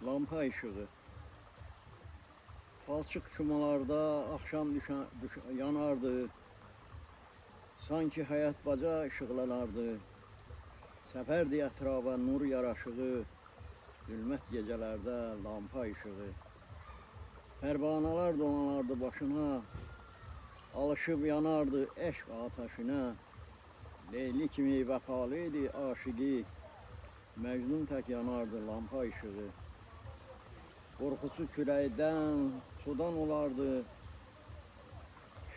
lampa işığı. Palçıq çumalarda axşam yanardı. Sanki həyat baca işıqlanardı. Səpərdi ətrafa nur yaraşığı, zülmət gecələrdə lampa işığı. Pərvanalar donardı başına, alışıb yanardı eşq ateşinə. Leyli kimi vəfalı idi aşıqı, Məcnun tək yanardı lampa işığı. Qorxusu küləkdən, sudan olardı,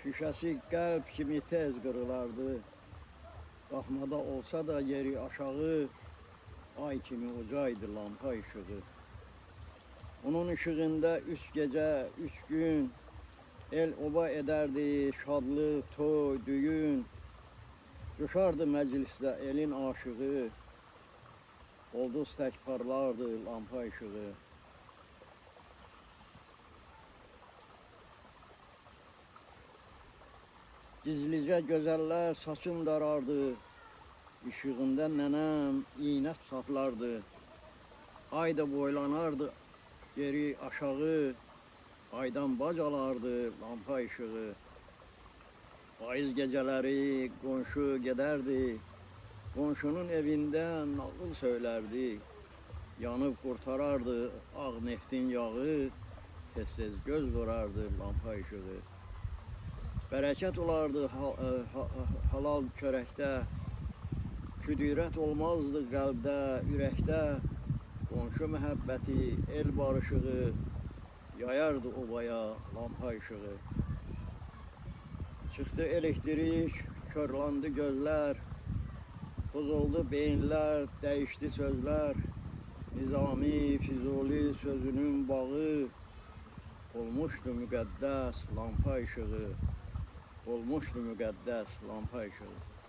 şişəsi qəlb kimi tez qırılardı. Qalxmada olsa da yeri aşağı, ay kimi ucaydı lampa işığı. Onun işığında 3 gecə, 3 gün, el oba edərdi şadlıq, toy, düyün. Coşardı məclisdə elin aşığı, ulduz tək parlardı lampa işığı. Gizlicə gözəllər saçın darardı, işığında nənəm iynə saplardı. Ay da boylanardı geri aşağı, aydan bacalardı lampa işığı. Payız gecələri qonşu gedərdi, qonşunun evindən nağıl söylərdi. Yanıb qurtarardı ağ neftin yağı, tez-tez göz vurardı lampa işığı. Bərəkət olardı halal çörəkdə, küdürət olmazdı qəlbdə, ürəkdə. Qonşu məhəbbəti, el barışığı, yayardı obaya lampa işığı. Çıxdı elektrik, körlandı gözlər, pozuldu beyinlər, dəyişdi sözlər. Nizami, Füzuli sözünün bağı, olmuşdu müqəddəs lampa işığı. Olmuşdu müqəddəs lampa işığı.